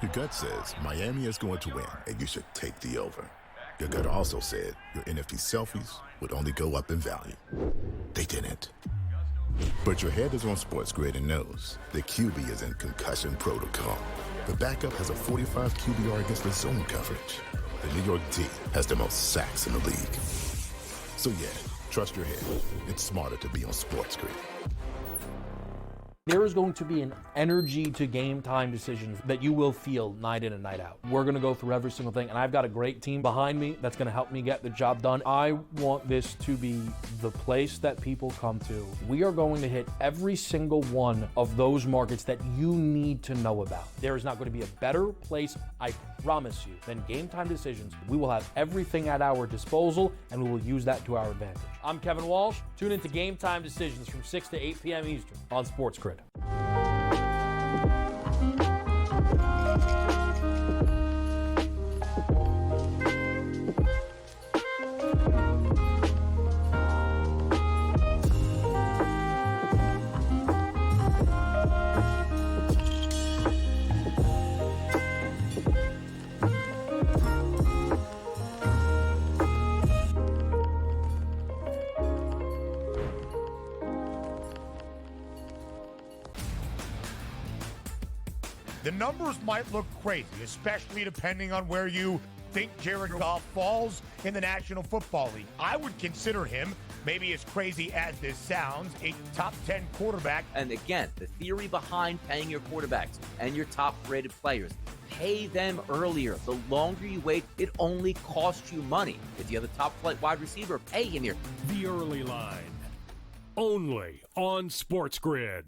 Your gut says Miami is going to win, and you should take the over. Your gut also said your NFT selfies would only go up in value. They didn't. But your head is on SportsGrid and knows the QB is in concussion protocol. The backup has a 45 QBR against the zone coverage. The New York D has the most sacks in the league. So yeah, trust your head. It's smarter to be on SportsGrid. There is going to be an energy to game time decisions that you will feel night in and night out. We're going to go through every single thing, and I've got a great team behind me that's going to help me get the job done. I want this to be the place that people come to. We are going to hit every single one of those markets that you need to know about. There is not going to be a better place, I promise you, than Game Time Decisions. We will have everything at our disposal, and we will use that to our advantage. I'm Kevin Walsh. Tune into Game Time Decisions from 6 to 8 p.m. Eastern on SportsGrid. The numbers might look crazy, especially depending on where you think Jared Goff falls in the National Football League. I would consider him, maybe as crazy as this sounds, a top 10 quarterback. And again, the theory behind paying your quarterbacks and your top-rated players, pay them earlier. The longer you wait, it only costs you money. If you have a top-flight wide receiver, pay him here. The Early Line, only on SportsGrid.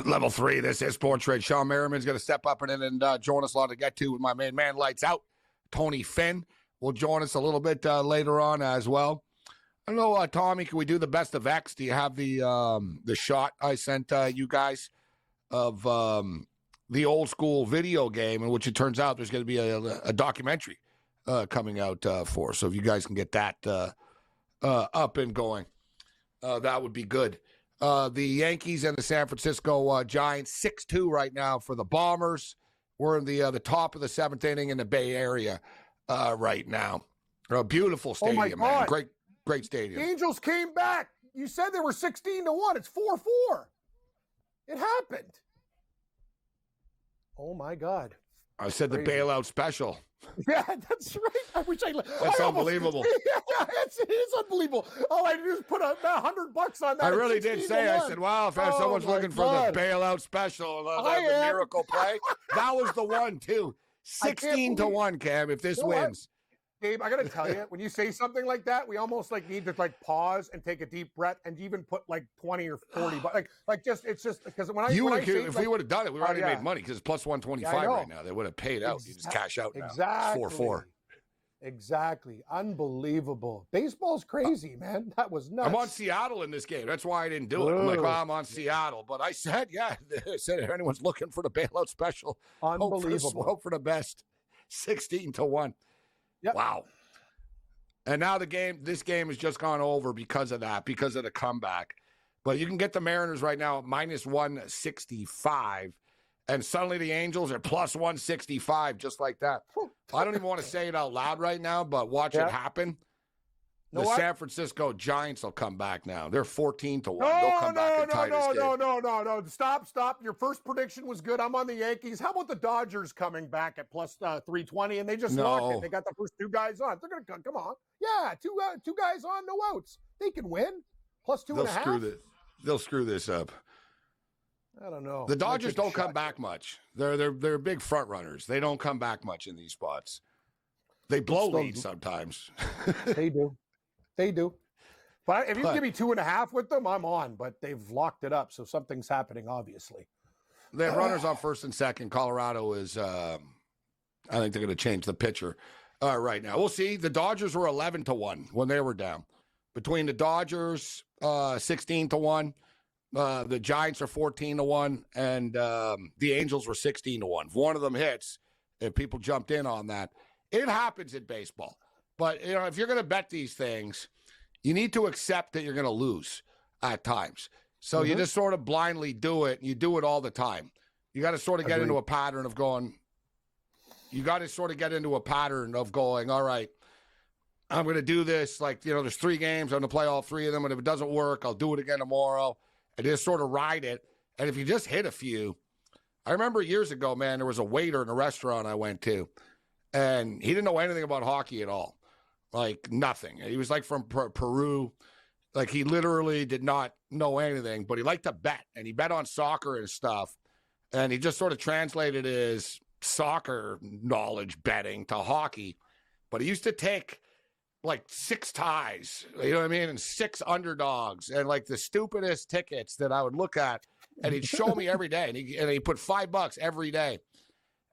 Level 3, this is SportsRage. Sean Merriman's going to step up and join us. A lot to get to with my main man, Lights Out. Tony Finn will join us a little bit later on as well. I don't know, Tommy, can we do the best of X? Do you have the shot I sent you guys of the old school video game, in which it turns out there's going to be a documentary coming out for? So if you guys can get that up and going, that would be good. The Yankees and the San Francisco Giants, 6-2 right now for the Bombers. We're in the top of the seventh inning in the Bay Area right now. A beautiful stadium, man. Great stadium. The Angels came back. You said they were 16-1. It's 4-4. It happened. Oh, my God. I said crazy. The bailout special. Yeah, that's right. I wish That's unbelievable. Yeah, it is unbelievable. All I did is put $100 on that. I really did say. I said, "Wow, if someone's looking for the bailout special, the miracle play, that was the one too. 16-1, Cam. If this wins." Gabe, I got to tell you, when you say something like that, we almost need to pause and take a deep breath and even put 20 or 40, but it's just because if we would have done it, we already made money because it's plus 125 right now. They would have paid out. You just cash out now. Exactly. It's 4-4. Exactly. Unbelievable. Baseball's crazy, man. That was nuts. I'm on Seattle in this game. That's why I didn't do it. I'm like, I'm on Seattle. But I said, I said if anyone's looking for the bailout special, unbelievable. Hope for the best. 16-1. Yep. Wow. And now this game has just gone over because of that, because of the comeback. But you can get the Mariners right now at minus 165, and suddenly the Angels are plus 165, just like that. I don't even want to say it out loud right now, but watch it happen. San Francisco Giants will come back now. They're 14-1. They'll come back and tie this game. No. Stop. Your first prediction was good. I'm on the Yankees. How about the Dodgers coming back at plus 320, and they just locked it. They got the first two guys on. They're going to come on. Yeah, two guys on, no outs. They can win. Plus 2.5. They'll screw this up. I don't know. The Dodgers don't come back much. They're big front runners. They don't come back much in these spots. They blow leads sometimes. They do. But if you give me 2.5 with them, I'm on. But they've locked it up, so something's happening, obviously. They have runners on first and second. Colorado is, I think they're going to change the pitcher right now. We'll see. The Dodgers were 11-1 when they were down. Between the Dodgers, 16-1, The Giants are 14-1, and the Angels were 16-1. If one of them hits, if people jumped in on that, it happens in baseball. But if you're going to bet these things, you need to accept that you're going to lose at times. So you just sort of blindly do it. You do it all the time. You got to sort of get into a pattern of going. You got to sort of get into a pattern of going, all right, I'm going to do this. Like, there's 3 games. I'm going to play all 3 of them. And if it doesn't work, I'll do it again tomorrow. And just sort of ride it. And if you just hit a few, I remember years ago, man, there was a waiter in a restaurant I went to, and he didn't know anything about hockey at all. Like, nothing. He was like from Peru. Like, he literally did not know anything, but he liked to bet. And he bet on soccer and stuff. And he just sort of translated his soccer knowledge betting to hockey. But he used to take like 6 ties, you know what I mean? And 6 underdogs and like the stupidest tickets that I would look at. And he'd show me every day. And he put $5 every day.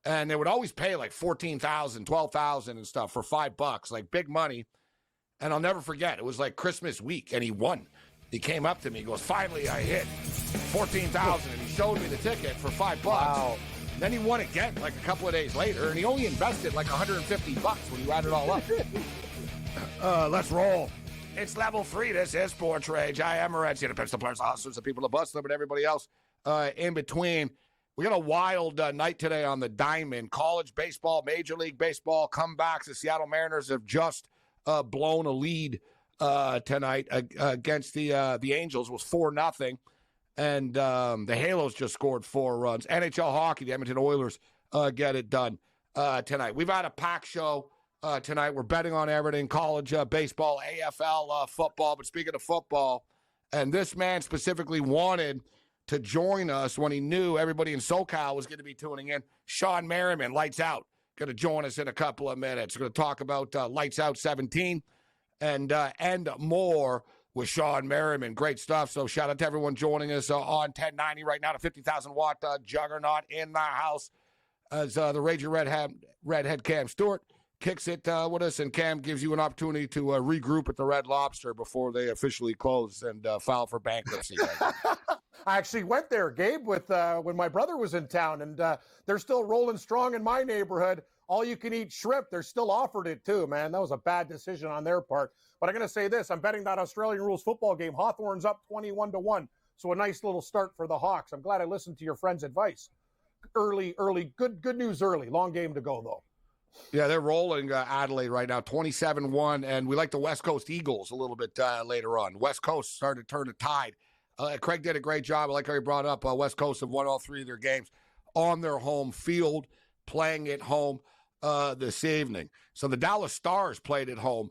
And they would always pay like $14,000, $12,000 and stuff for $5, like big money. And I'll never forget, it was like Christmas week and he won. He came up to me, he goes, finally I hit $14,000, and he showed me the ticket for $5. Wow. Then he won again like a couple of days later, and he only invested like $150 when you add it all up. Let's roll. It's level 3. This is SportsRage. I am Morency, the pimps, the players, the hustlers, the people, the bust them, and everybody else in between. We got a wild night today on the diamond. College baseball, Major League Baseball comebacks. The Seattle Mariners have just blown a lead tonight against the Angels. It was 4-0. And the Halos just scored 4 runs. NHL hockey, the Edmonton Oilers get it done tonight. We've had a packed show tonight. We're betting on everything, college baseball, AFL football. But speaking of football, and this man specifically wanted to join us when he knew everybody in SoCal was going to be tuning in. Sean Merriman, Lights Out, going to join us in a couple of minutes. We're going to talk about Lights Out 17 and more with Sean Merriman. Great stuff. So shout out to everyone joining us on 1090 right now. The 50,000-watt juggernaut in the house as the Raging Redhead Cam Stewart kicks it with us. And Cam gives you an opportunity to regroup at the Red Lobster before they officially close and file for bankruptcy. I actually went there, Gabe, with when my brother was in town, and they're still rolling strong in my neighborhood. All-you-can-eat shrimp. They're still offered it, too, man. That was a bad decision on their part. But I'm going to say this. I'm betting that Australian rules football game. Hawthorne's up 21-1. So a nice little start for the Hawks. I'm glad I listened to your friend's advice. Early. Good news early. Long game to go, though. Yeah, they're rolling Adelaide right now, 27-1. And we like the West Coast Eagles a little bit later on. West Coast started to turn the tide. Craig did a great job. I like how he brought up West Coast have won all 3 of their games on their home field, playing at home this evening. So the Dallas Stars played at home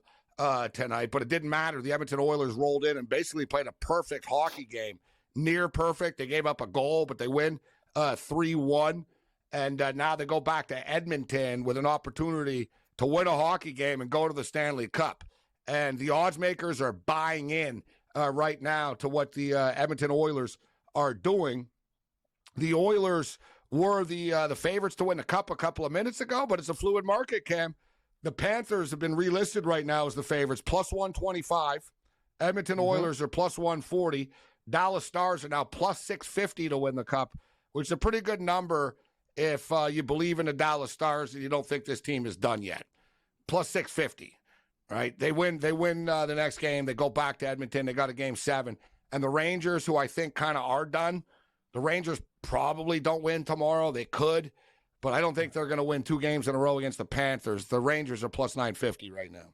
tonight, but it didn't matter. The Edmonton Oilers rolled in and basically played a perfect hockey game. Near perfect. They gave up a goal, but they win 3-1. And now they go back to Edmonton with an opportunity to win a hockey game and go to the Stanley Cup. And the odds makers are buying in right now to what the Edmonton Oilers are doing. The Oilers were the favorites to win the Cup a couple of minutes ago, but it's a fluid market, Cam. The Panthers have been relisted right now as the favorites, plus 125. Edmonton Oilers are plus 140. Dallas Stars are now plus 650 to win the Cup, which is a pretty good number if you believe in the Dallas Stars and you don't think this team is done yet. Plus 650, right? They win the next game. They go back to Edmonton. They got a game 7. And the Rangers, who I think kind of are done, the Rangers probably don't win tomorrow. They could, but I don't think they're going to win 2 games in a row against the Panthers. The Rangers are plus 950 right now.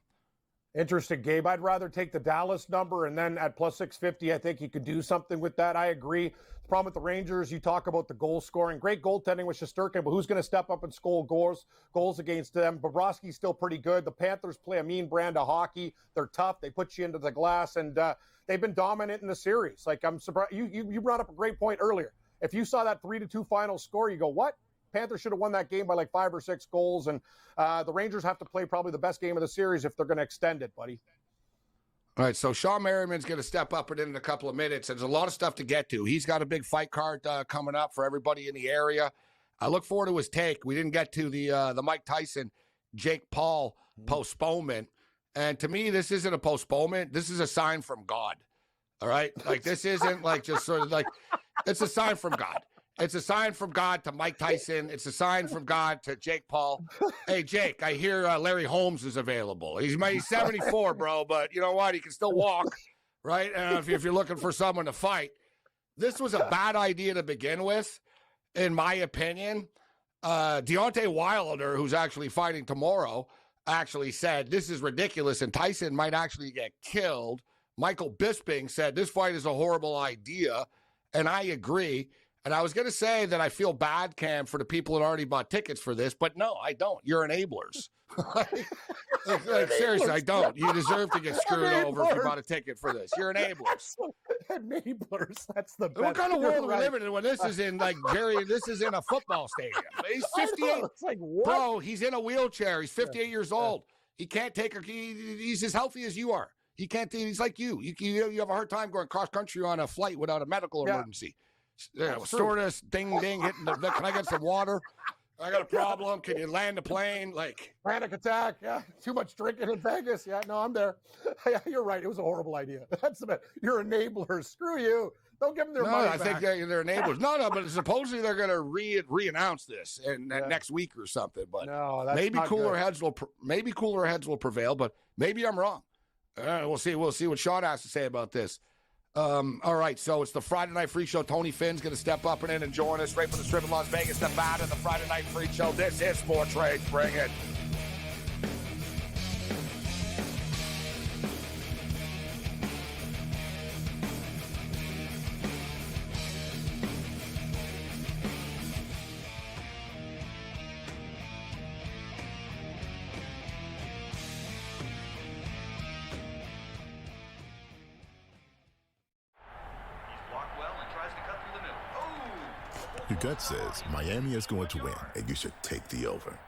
Interesting, Gabe. I'd rather take the Dallas number, and then at plus 650, I think you could do something with that. I agree. The problem with the Rangers, you talk about the goal scoring. Great goaltending with Shesterkin, but who's going to step up and score goals against them? Bobrovsky's still pretty good. The Panthers play a mean brand of hockey. They're tough. They put you into the glass, and they've been dominant in the series. Like, I'm surprised. You brought up a great point earlier. If you saw that 3-2 final score, you go, what? Panthers should have won that game by like 5 or 6 goals, and the Rangers have to play probably the best game of the series if they're going to extend it, buddy. All right, so Sean Merriman's going to step up in a couple of minutes. There's a lot of stuff to get to. He's got a big fight card coming up for everybody in the area. I look forward to his take. We didn't get to the Mike Tyson, Jake Paul postponement, and to me, this isn't a postponement. This is a sign from God. All right? Like, this isn't like just sort of like, it's a sign from God. It's a sign from God to Mike Tyson. It's a sign from God to Jake Paul. Hey, Jake, I hear Larry Holmes is available. He's 74, bro, but you know what? He can still walk, right? And if you're looking for someone to fight, this was a bad idea to begin with, in my opinion. Deontay Wilder, who's actually fighting tomorrow, actually said this is ridiculous and Tyson might actually get killed. Michael Bisping said this fight is a horrible idea, and I agree. And I was going to say that I feel bad, Cam, for the people that already bought tickets for this, but no, I don't. You're enablers. Seriously, I don't. You deserve to get screwed over if you bought a ticket for this. You're enablers. Enablers. That's the best. What kind of world are we living in when this is in, like, Jerry, this is in a football stadium? He's 58. It's like, what? Bro, he's in a wheelchair. He's 58 years old. He can't take he's as healthy as you are. He can't, he's like you. You have a hard time going cross country on a flight without a medical emergency. Stewardess, ding, ding, hitting can I get some water? I got a problem. Can you land the plane? Like, panic attack. Yeah. Too much drinking in Vegas. Yeah. No, I'm there. Yeah, you're right. It was a horrible idea. That's the best. You're enablers. Screw you. Don't give them their money back. I think they're enablers. No, but supposedly they're going to re-announce this next week or something. But no, that's maybe not cooler good. heads will prevail. But maybe I'm wrong. We'll see. We'll see what Sean has to say about this. All right, so it's the Friday Night Freak Show. Tony Finn's going to step up and join us right from the Strip in Las Vegas, Nevada, the Friday Night Freak Show. This is SportsRage. Bring it. Your gut says Miami is going to win, and you should take the over.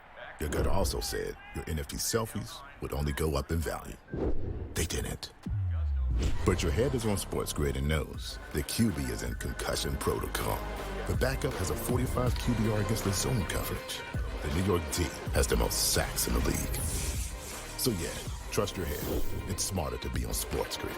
Your gut also said your NFT selfies would only go up in value. They didn't. But your head is on SportsGrid and knows the QB is in concussion protocol. The backup has a 45 QBR against the zone coverage. The New York D has the most sacks in the league. So yeah, trust your head. It's smarter to be on SportsGrid.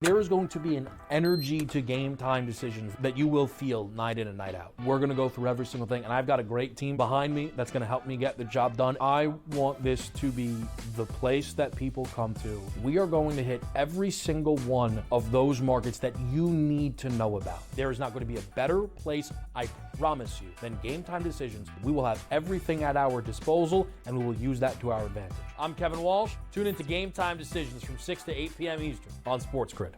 There is going to be an energy to game time decisions that you will feel night in and night out. We're going to go through every single thing, and I've got a great team behind me that's going to help me get the job done. I want this to be the place that people come to. We are going to hit every single one of those markets that you need to know about. There is not going to be a better place, I promise you, than Game Time Decisions. We will have everything at our disposal, and we will use that to our advantage. I'm Kevin Walsh. Tune into Game Time Decisions from 6 to 8 p.m. Eastern on SportsGrid.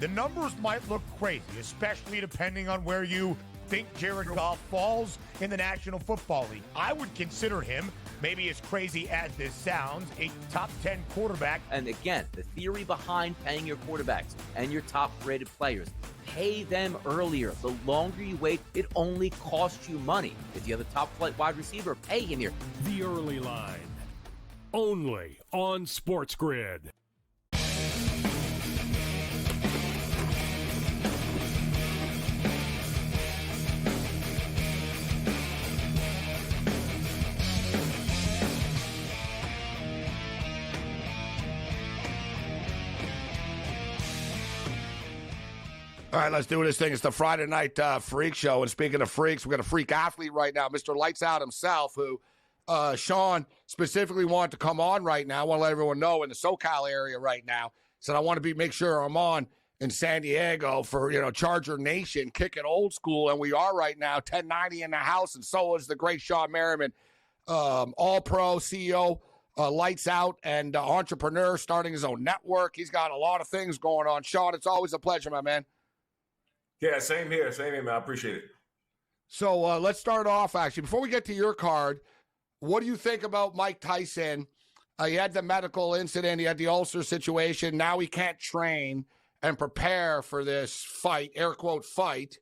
The numbers might look crazy, especially depending on where you think Jared Goff falls in the National Football League. I would consider him, maybe as crazy as this sounds, a top 10 quarterback. And again, the theory behind paying your quarterbacks and your top-rated players, pay them earlier. The longer you wait, it only costs you money. If you have a top-flight wide receiver, pay him here. The Early Line, only on SportsGrid. All right, let's do this thing. It's the Friday Night Freak Show. And speaking of freaks, we got a freak athlete right now, Mr. Lights Out himself, who Sean specifically wanted to come on right now. I want to let everyone know in the SoCal area right now. Said I want to make sure I'm on in San Diego for, Charger Nation, kicking old school. And we are right now, 1090 in the house. And so is the great Sean Merriman, all-pro CEO, Lights Out, and entrepreneur starting his own network. He's got a lot of things going on. Sean, it's always a pleasure, my man. Yeah, same here, man. I appreciate it. So let's start off, actually. Before we get to your card, what do you think about Mike Tyson He had the medical incident. He had the ulcer situation. Now he can't train and prepare for this fight, air quote fight,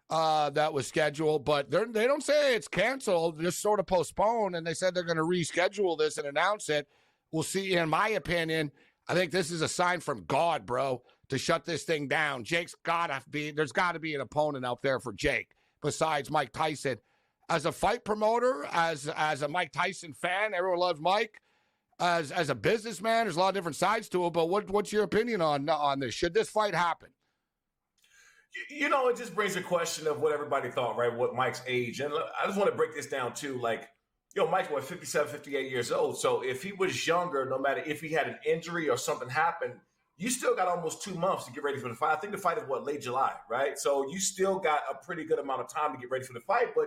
that was scheduled. But they don't say it's canceled, just sort of postponed. And they said they're going to reschedule this and announce it. We'll see. In my opinion, I think this is a sign from God, bro, to shut this thing down. There's got to be an opponent out there for Jake besides Mike Tyson. As a fight promoter, as a Mike Tyson fan, everyone loves Mike. As a businessman, there's a lot of different sides to it, but what's your opinion on this? Should this fight happen? You know, it just brings a question of what everybody thought, right? What Mike's age. And I just want to break this down, too. Like, Mike's, 57, 58 years old. So if he was younger, no matter if he had an injury or something happened, you still got almost 2 months to get ready for the fight. I think the fight is, late July, right? So you still got a pretty good amount of time to get ready for the fight, but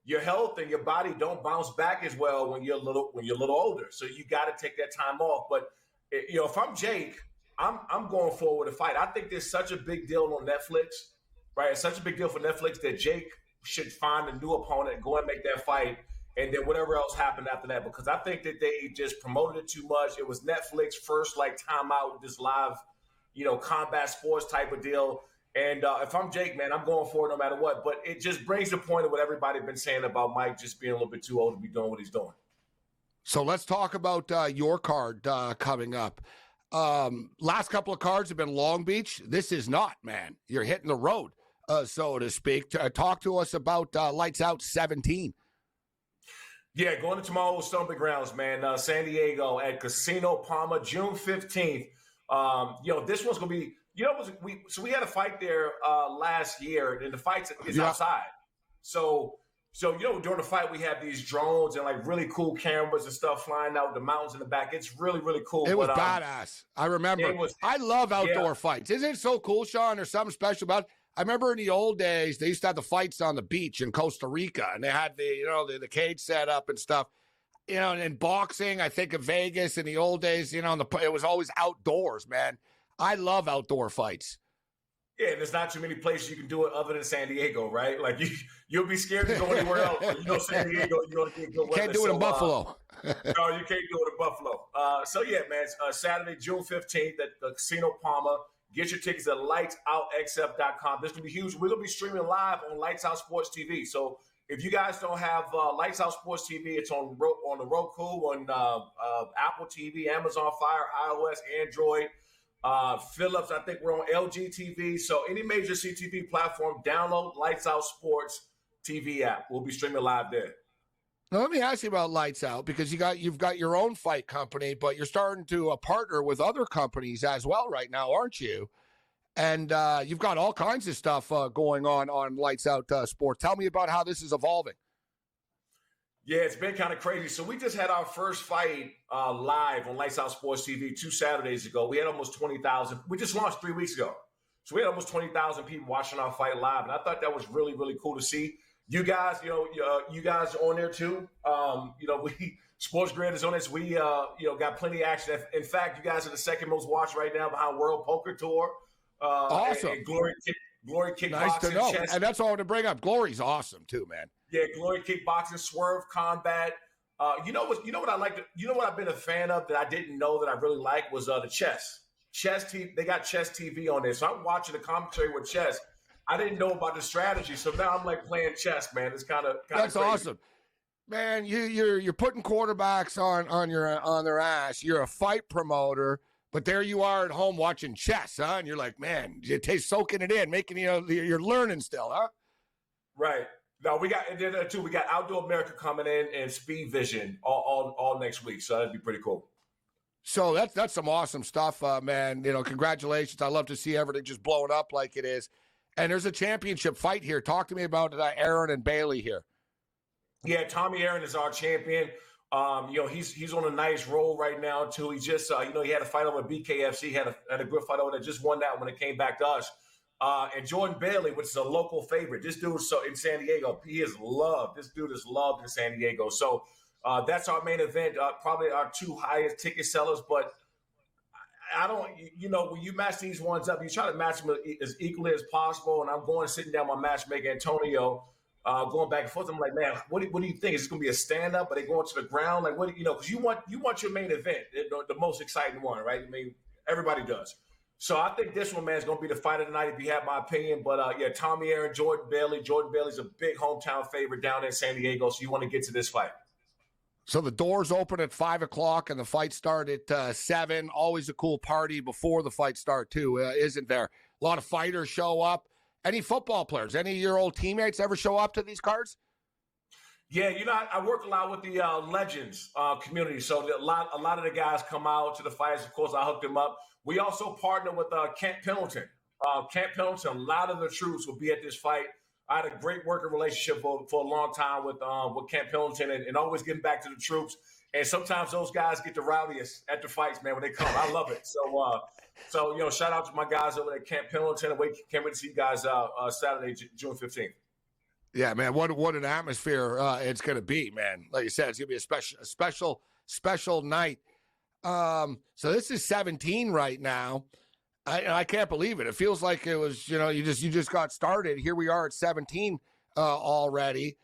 your health and your body don't bounce back as well when you're a little older. So you got to take that time off. But if I'm Jake, I'm going forward with a fight. I think there's such a big deal on Netflix, right? It's such a big deal for Netflix that Jake should find a new opponent, go and make that fight, and then whatever else happened after that. Because I think that they just promoted it too much. It was Netflix first, timeout, this live, combat sports type of deal. And if I'm Jake, man, I'm going for it no matter what. But it just brings the point of what everybody's been saying about Mike just being a little bit too old to be doing what he's doing. So let's talk about your card coming up. Last couple of cards have been Long Beach. This is not, man. You're hitting the road, so to speak. Talk to us about Lights Out 17. Yeah, going to tomorrow's Stomping Grounds, man. San Diego at Casino Palma, June 15th. This one's going to be – we had a fight there last year, and the fight is outside. So during the fight, we had these drones and really cool cameras and stuff flying out the mountains in the back. It's really, really cool. It was badass. I remember. I love outdoor fights. Isn't it so cool, Sean? There's something special about it. I remember in the old days, they used to have the fights on the beach in Costa Rica, and they had the cage set up and stuff. And in boxing, I think of Vegas in the old days, it was always outdoors, man. I love outdoor fights. Yeah, and there's not too many places you can do it other than San Diego, right? You'll be scared to go anywhere else. San Diego, you're going to get good weather. Can't do it in Buffalo. No, you can't do it in Buffalo. Man, Saturday, June 15th at the Casino Palma. Get your tickets at lightsoutxf.com. This is going to be huge. We're going to be streaming live on Lights Out Sports TV. So if you guys don't have Lights Out Sports TV, it's on the Roku, on Apple TV, Amazon Fire, iOS, Android. Philips, I think we're on LG TV. So any major CTV platform, download Lights Out Sports TV app. We'll be streaming live there. Now, let me ask you about Lights Out, because you've got your own fight company, but you're starting to partner with other companies as well right now, aren't you? And you've got all kinds of stuff going on Lights Out Sports. Tell me about how this is evolving. Yeah, it's been kind of crazy. So we just had our first fight live on Lights Out Sports TV 2 Saturdays ago. We had almost 20,000. We just launched 3 weeks ago. So we had almost 20,000 people watching our fight live. And I thought that was really, really cool to see. You guys, you guys are on there too. SportsGrid is on this. We, got plenty of action. In fact, you guys are the second most watched right now behind World Poker Tour. Awesome. And Glory Kickboxing. Nice to know. And that's all I want to bring up. Glory's awesome too, man. Yeah, Glory Kickboxing, Swerve Combat. You know what I like? You know what I've been a fan of that I didn't know that I really liked was the chess. Chess TV. They got Chess TV on there, so I'm watching the commentary with chess. I didn't know about the strategy, so now I'm playing chess, man. It's kind of that's crazy. Awesome, man. You're putting quarterbacks on their ass. You're a fight promoter, but there you are at home watching chess, huh? And you're like, man, you're soaking it in, making you're learning still, huh? Right. No, we got Outdoor America coming in and Speed Vision all next week, so that'd be pretty cool. So that's some awesome stuff, man. Congratulations. I love to see everything just blowing up like it is. And there's a championship fight here. Talk to me about Aaron and Bailey here. Yeah, Tommy Aaron is our champion. He's on a nice roll right now too. He just he had a fight over BKFC, had a good fight over there. Just won that when it came back to us. And Jordan Bailey, which is a local favorite. This dude in San Diego, he is loved. This dude is loved in San Diego. So that's our main event. Probably our 2 highest ticket sellers, but I don't, when you match these ones up, you try to match them as equally as possible. And I'm sitting down my matchmaker, Antonio, going back and forth. I'm like, man, what do you think? Is this going to be a stand up? Are they going to the ground? Like, what? Because you want your main event, the most exciting one, right? I mean, everybody does. So I think this one, man, is going to be the fight of the night, if you have my opinion. But yeah, Tommy Aaron, Jordan Bailey. Jordan Bailey's a big hometown favorite down in San Diego. So you want to get to this fight. So the doors open at 5 o'clock and the fight start at 7. Always a cool party before the fight start too, isn't there? A lot of fighters show up. Any football players, any of your old teammates ever show up to these cards? Yeah, I work a lot with the Legends community. So a lot of the guys come out to the fights. Of course, I hook them up. We also partner with Camp Pendleton. Camp Pendleton, a lot of the troops will be at this fight. I had a great working relationship for a long time with Camp Pendleton and always getting back to the troops. And sometimes those guys get the rowdiest at the fights, man, when they come. I love it. So shout out to my guys over at Camp Pendleton. And can't wait to see you guys Saturday, June 15th. Yeah, man, what an atmosphere it's going to be, man. Like you said, it's going to be a special night. So this is 17 right now. I can't believe it. It feels like it was, you just got started. Here we are at 17 already,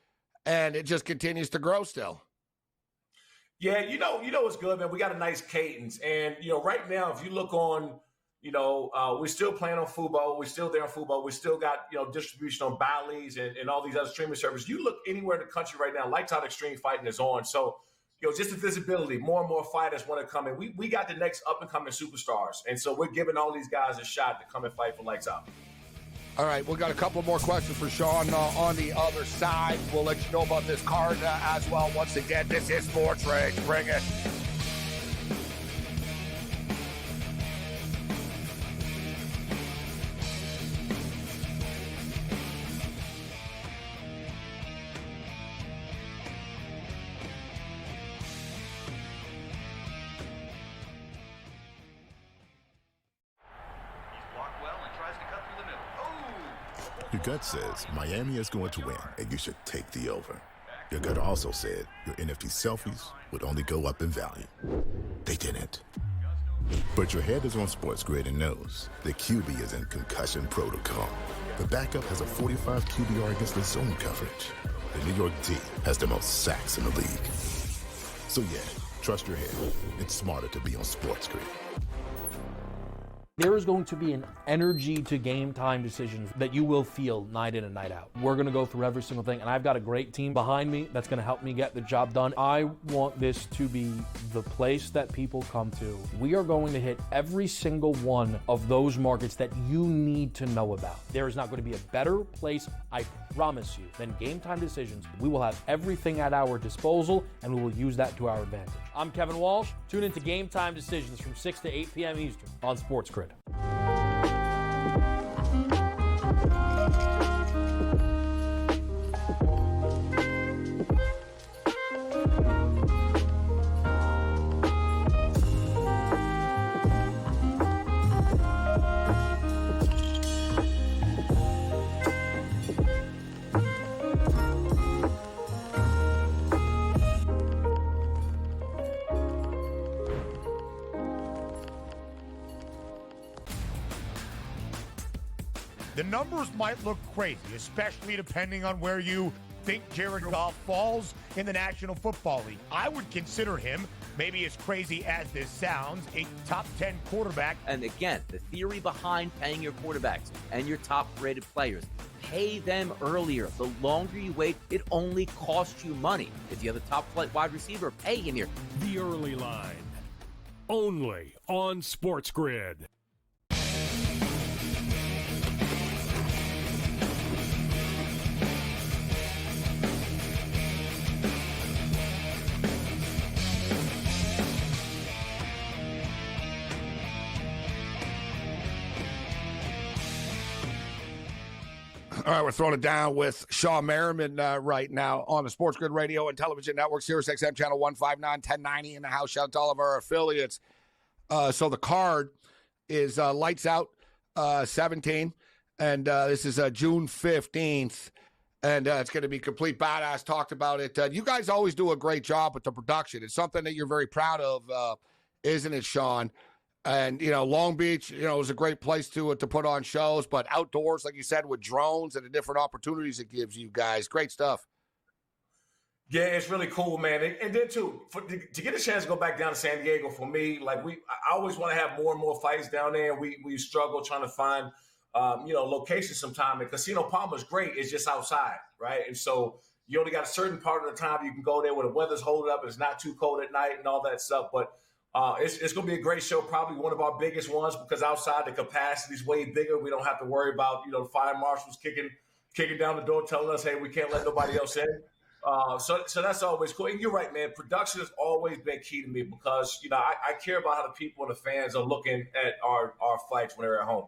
and it just continues to grow still. Yeah, what's good, man. We got a nice cadence, and right now, if you look on, we're still playing on Fubo. We're still there on Fubo. We still got distribution on Bally's and all these other streaming services. You look anywhere in the country right now, Lights Out Extreme Fighting is on. So. Just the visibility, more and more fighters want to come in. We got the next up-and-coming superstars, and so we're giving all these guys a shot to come and fight for Lights Out. All right, we've got a couple more questions for Sean on the other side. We'll let you know about this card as well. Once again, this is Sports Rage. Bring it. Your gut says Miami is going to win, and you should take the over. Your gut also said your NFT selfies would only go up in value. They didn't. But your head is on SportsGrid and knows the QB is in concussion protocol. The backup has a 45 QBR against the zone coverage. The New York D has the most sacks in the league. So yeah, trust your head. It's smarter to be on SportsGrid. There is going to be an energy to game time decisions that you will feel night in and night out. We're going to go through every single thing, and I've got a great team behind me that's going to help me get the job done. I want this to be the place that people come to. We are going to hit every single one of those markets that you need to know about. There is not going to be a better place, I promise you, than Game Time Decisions. We will have everything at our disposal, and we will use that to our advantage. I'm Kevin Walsh. Tune into Game Time Decisions from 6 to 8 p.m. Eastern on SportsGrid. The numbers might look crazy, especially depending on where you think Jared Goff falls in the National Football League. I would consider him, maybe as crazy as this sounds, a top 10 quarterback. And again, the theory behind paying your quarterbacks and your top-rated players, pay them earlier. The longer you wait, it only costs you money. If you have a top-flight wide receiver, pay him here. The Early Line, only on SportsGrid. All right, we're throwing it down with Shaw Merriman right now on the SportsGrid Radio and Television Network, SiriusXM Channel 159, 1090 in the house. Shout out to all of our affiliates. So the card is Lights Out 17, and this is June 15th, and it's going to be complete badass. Talked about it. You guys always do a great job with the production. It's something that you're very proud of, isn't it, Sean? And, Long Beach, is a great place to put on shows, but outdoors, like you said, with drones and the different opportunities it gives you guys. Great stuff. Yeah, it's really cool, man. And then, too, to get a chance to go back down to San Diego, for me, I always want to have more and more fights down there. And we struggle trying to find, locations sometime. And Casino Palma is great. It's just outside, right? And so you only got a certain part of the time you can go there where the weather's holding up and it's not too cold at night and all that stuff. But it's going to be a great show, probably one of our biggest ones, because outside the capacity is way bigger. We don't have to worry about, the fire marshals kicking down the door telling us, hey, we can't let nobody else in. So that's always cool. And you're right, man. Production has always been key to me because, I care about how the people and the fans are looking at our fights when they're at home.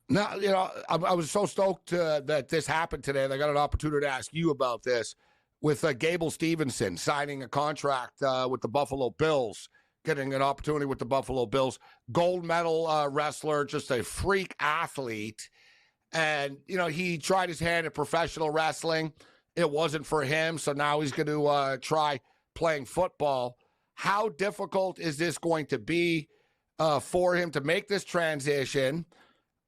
Now, I was so stoked that this happened today, and I got an opportunity to ask you about this with Gable Stevenson signing a contract with the Buffalo Bills, getting an opportunity with the Buffalo Bills. Gold medal wrestler, just a freak athlete. And, he tried his hand at professional wrestling. It wasn't for him, so now he's going to try playing football. How difficult is this going to be for him to make this transition?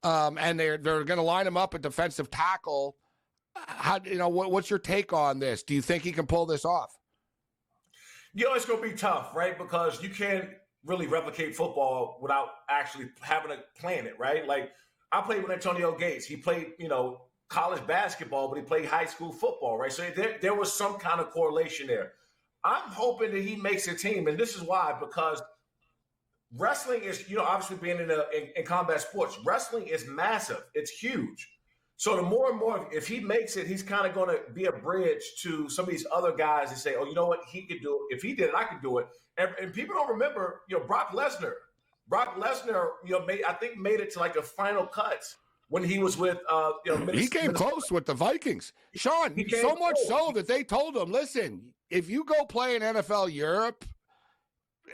And they're going to line him up at defensive tackle. What's your take on this? Do you think he can pull this off? It's going to be tough, right? Because you can't really replicate football without actually having to plan it, right? Like, I played with Antonio Gates. He played, college basketball, but he played high school football, right? So there was some kind of correlation there. I'm hoping that he makes a team, and this is why, because wrestling is, obviously being in combat sports, wrestling is massive. It's huge. So the more and more, if he makes it, he's kind of going to be a bridge to some of these other guys and say, oh, you know what? He could do it. If he did it, I could do it. And people don't remember, Brock Lesnar. Brock Lesnar, made it to like the final cuts when he was with, he came close with the Vikings. Sean, so much so that they told him, listen, if you go play in NFL Europe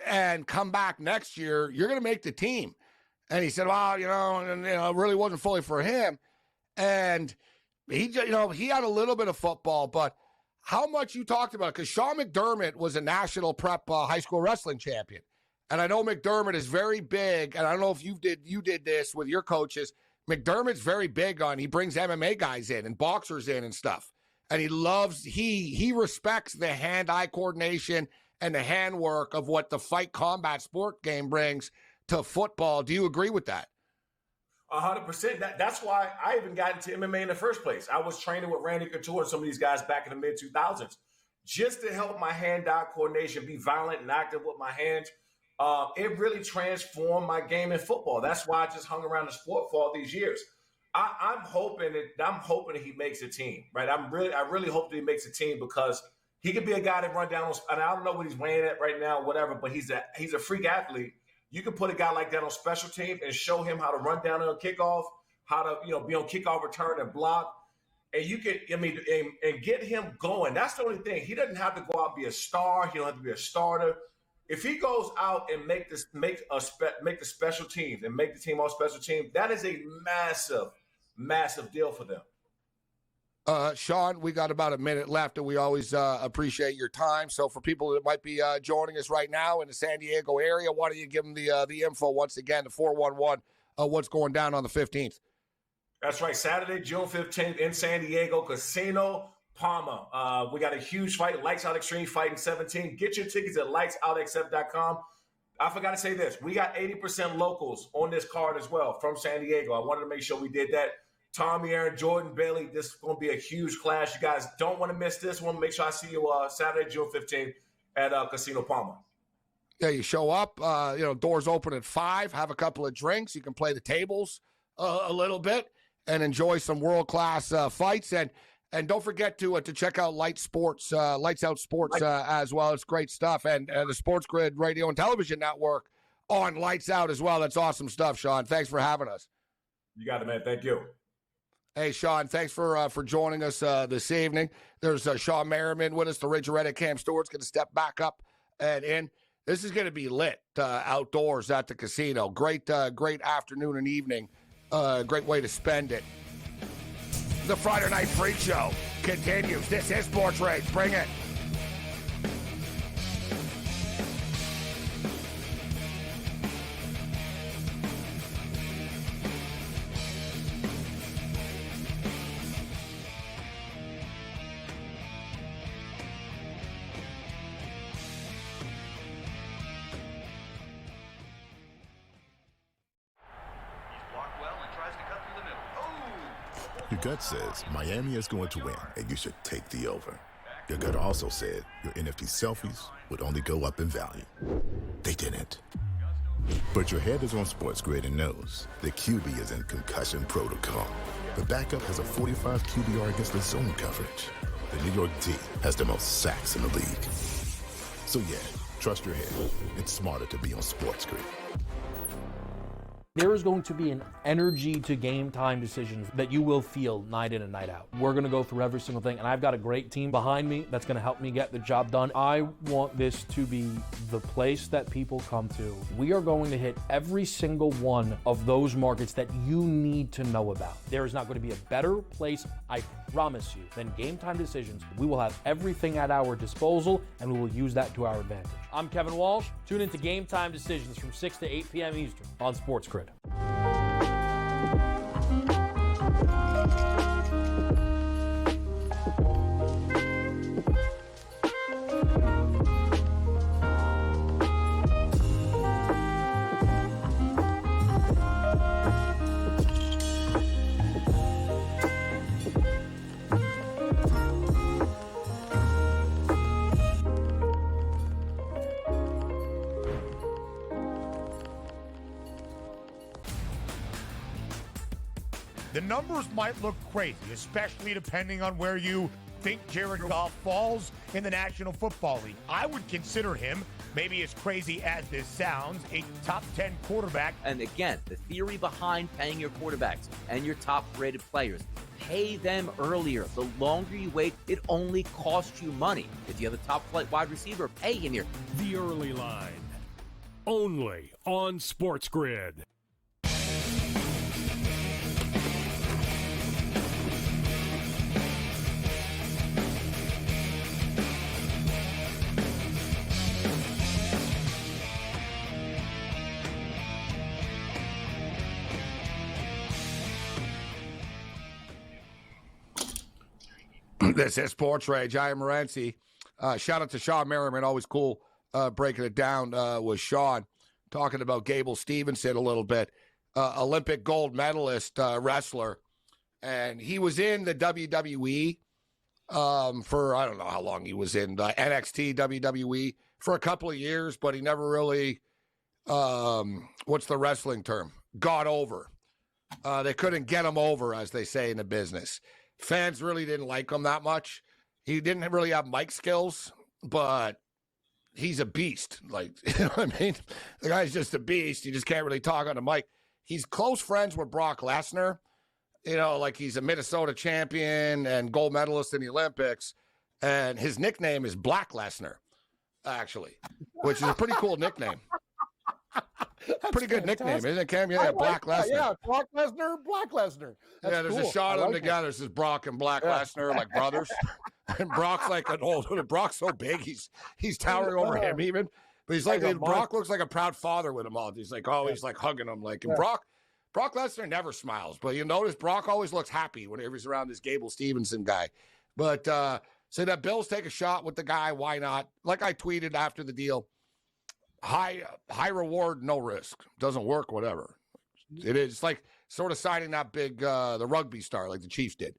and come back next year, you're going to make the team. And he said, well, it really wasn't fully for him. And he had a little bit of football, but how much you talked about it? Because Sean McDermott was a national prep high school wrestling champion. And I know McDermott is very big, and I don't know if you did this with your coaches. McDermott's very big on, he brings MMA guys in and boxers in and stuff. And he respects the hand-eye coordination and the handwork of what the fight combat sport game brings to football. Do you agree with that? 100%. That's why I even got into MMA in the first place. I was training with Randy Couture and some of these guys back in the mid-2000s just to help my hand-eye coordination be violent and active with my hands. It really transformed my game in football. That's why I just hung around the sport for all these years. I'm hoping that he makes a team, right? I really hope that he makes a team because he could be a guy that run down. And I don't know what he's weighing at right now, whatever. But he's a freak athlete. You can put a guy like that on special teams and show him how to run down on a kickoff, how to be on kickoff return and block, and you can and get him going. That's the only thing. He doesn't have to go out and be a star. He don't have to be a starter. If he goes out and make the special teams and make the team all special teams, that is a massive, massive deal for them. Sean, we got about a minute left, and we always appreciate your time. So for people that might be joining us right now in the San Diego area, why don't you give them the info once again, the 411, what's going down on the 15th? That's right, Saturday, June 15th in San Diego, Casino Palma. We got a huge fight, Lights Out Extreme Fighting 17. Get your tickets at lightsoutxf.com. I forgot to say this. We got 80% locals on this card as well from San Diego. I wanted to make sure we did that. Tommy, Aaron, Jordan, Bailey, this is going to be a huge clash. You guys don't want to miss this one. Make sure I see you Saturday, June 15th at Casino Palma. Yeah, you show up, doors open at 5, have a couple of drinks. You can play the tables a little bit and enjoy some world-class fights. And don't forget to check out Lights Out Sports as well. It's great stuff. And the SportsGrid Radio and Television Network on Lights Out as well. That's awesome stuff, Sean. Thanks for having us. You got it, man. Thank you. Hey, Sean, thanks for joining us this evening. There's Sean Merriman with us. The Ridge-Reddick Cam Stewart's going to step back up and in. This is going to be lit outdoors at the casino. Great afternoon and evening. Great way to spend it. The Friday Night Freak Show continues. This is SportsRage. Bring it. Your gut says Miami is going to win, and you should take the over. Your gut also said your NFT selfies would only go up in value. They didn't. But your head is on SportsGrid and knows the QB is in concussion protocol. The backup has a 45 QBR against the zone coverage. The New York D has the most sacks in the league. So yeah, trust your head. It's smarter to be on SportsGrid. There is going to be an energy to game time decisions that you will feel night in and night out. We're going to go through every single thing, and I've got a great team behind me that's going to help me get the job done. I want this to be the place that people come to. We are going to hit every single one of those markets that you need to know about. There is not going to be a better place, I promise you, than Game Time Decisions. We will have everything at our disposal, and we will use that to our advantage. I'm Kevin Walsh. Tune into Game Time Decisions from 6 to 8 p.m. Eastern on SportsGrid. The numbers might look crazy, especially depending on where you think Jared Goff falls in the National Football League. I would consider him, maybe as crazy as this sounds, a top 10 quarterback. And again, the theory behind paying your quarterbacks and your top-rated players, pay them earlier. The longer you wait, it only costs you money. If you have a top-flight wide receiver, pay him here. The Early Line. Only on SportsGrid. This is SportsRage. I am Morency. Shout out to Sean Merriman. Always cool breaking it down with Sean. Talking about Gable Stevenson a little bit. Olympic gold medalist wrestler. And he was in the WWE for, I don't know how long he was in NXT, WWE for a couple of years, but he never really, what's the wrestling term? Got over. They couldn't get him over, as they say in the business. Fans really didn't like him that much. He didn't really have mic skills, but he's a beast. Like, you know what I mean? The guy's just a beast. You just can't really talk on the mic. He's close friends with Brock Lesnar. You know, like he's a Minnesota champion and gold medalist in the Olympics. And his nickname is Black Lesnar, actually, which is a pretty cool nickname. Pretty good nickname, isn't it, Cam? Yeah, Black Lesnar. Yeah, Brock Lesnar, Black Lesnar. Yeah, there's a shot of them together. It says Brock and Black Lesnar, like brothers. And Brock's like an old, Brock's so big, he's towering over him even. But he's like, Brock looks like a proud father with him all. He's like always like hugging him. Like, and Brock Lesnar never smiles. But you notice Brock always looks happy whenever he's around this Gable Stevenson guy. But so that Bills take a shot with the guy, why not? Like I tweeted after the deal. High reward, no risk. Doesn't work, whatever. It is like sort of signing that big the rugby star like the Chiefs did.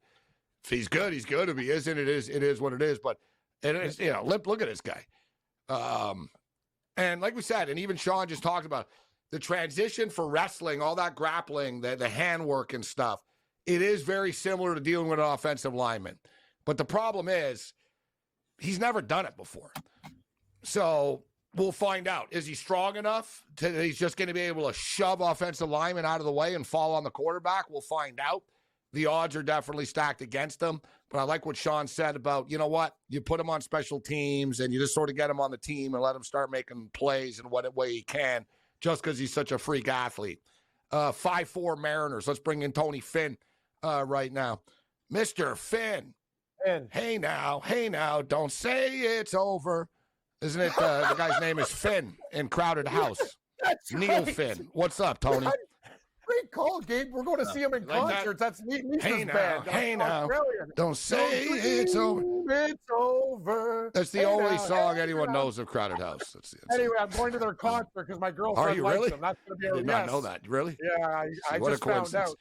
If he's good, he's good. If he isn't, it is what it is. But it is, you know, look at this guy. And like we said, and even Sean just talked about the transition for wrestling, all that grappling, the handwork and stuff. It is very similar to dealing with an offensive lineman. But the problem is he's never done it before. So we'll find out. Is he strong enough that he's just going to be able to shove offensive linemen out of the way and fall on the quarterback? We'll find out. The odds are definitely stacked against him. But I like what Sean said about, you know what? You put him on special teams and you just sort of get him on the team and let him start making plays in what way he can just because he's such a freak athlete. 5'4" Mariners. Let's bring in Tony Finn right now. Mr. Finn. Hey now. Don't say it's over. Isn't it? The guy's name is Finn in Crowded House. That's Neil right. Finn. What's up, Tony? Great call, Gabe. We're going to see him in concerts. That's Lisa's band. Hey now. Don't say it's over. It's over. That's the only song anyone knows of Crowded House. That's Anyway, I'm going to their concert because my girlfriend likes them. That's going to be I did not know that. Really? Yeah, I what just a coincidence. found out.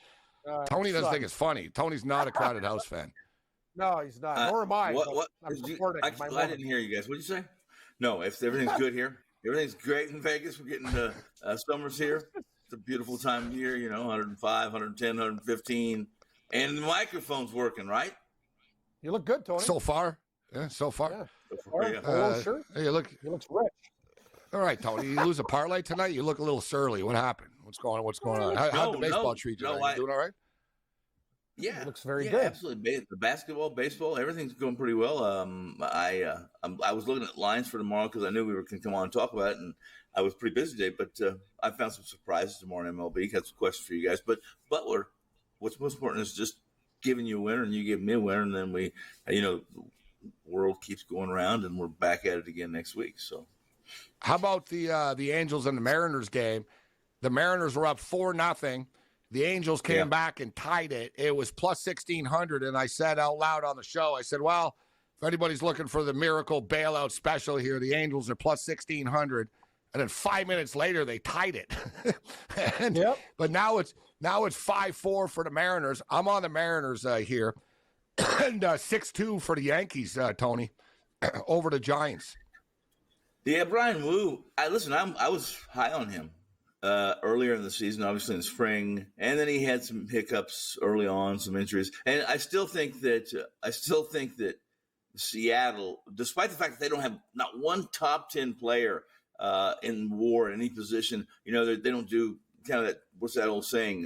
Tony doesn't think it's funny. Tony's not a Crowded House fan. No, he's not. Nor am I. What? I'm supporting I didn't hear you guys. What did you say? No, if everything's good here, everything's great in Vegas. We're getting the summers here. It's a beautiful time of year, 105, 110, 115. And the microphone's working, right? You look good, Tony. So far. Yeah, so far. Yeah. He looks rich. All right, Tony. You lose a parlay tonight? You look a little surly. What happened? What's going on? How'd the baseball treat you? You doing all right? Yeah, it looks very good. Absolutely. The basketball, baseball, everything's going pretty well. I was looking at lines for tomorrow because I knew we were going to come on and talk about it, and I was pretty busy today. But I found some surprises tomorrow in MLB. Got some questions for you guys. But Butler, what's most important is just giving you a winner, and you give me a winner, and then we, the world keeps going around, and we're back at it again next week. So, how about the Angels and the Mariners game? The Mariners were up 4-0. The Angels came back and tied it. It was plus 1,600, and I said out loud on the show, I said, well, if anybody's looking for the miracle bailout special here, the Angels are plus 1,600. And then 5 minutes later, they tied it. But now it's 5-4 for the Mariners. I'm on the Mariners here. And 6-2 for the Yankees, Tony, over the Giants. Yeah, Brian Wu, I was high on him. Earlier in the season, obviously in the spring, and then he had some hiccups early on, some injuries, and I still think that Seattle, despite the fact that they don't have not one top 10 player in WAR in any position, they don't do kind of that. What's that old saying?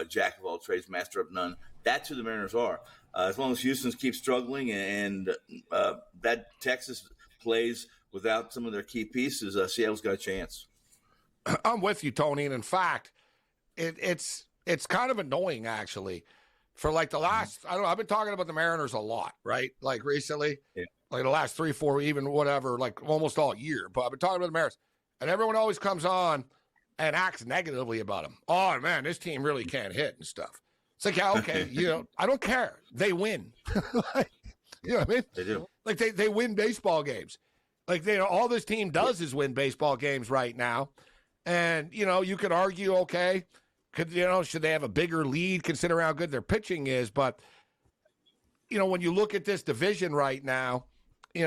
Jack of all trades, master of none. That's who the Mariners are. As long as Houston keeps struggling and that Texas plays without some of their key pieces, Seattle's got a chance. I'm with you, Tony. And in fact, it's kind of annoying, actually. For like the last, I've been talking about the Mariners a lot, right? Like recently, like the last 3, 4, even whatever, like almost all year. But I've been talking about the Mariners. And everyone always comes on and acts negatively about them. Oh, man, this team really can't hit and stuff. It's like, yeah, okay, I don't care. They win. You know what I mean? They do. Like they win baseball games. Like all this team does is win baseball games right now. And, you could argue, okay, should they have a bigger lead considering how good their pitching is? But, when you look at this division right now,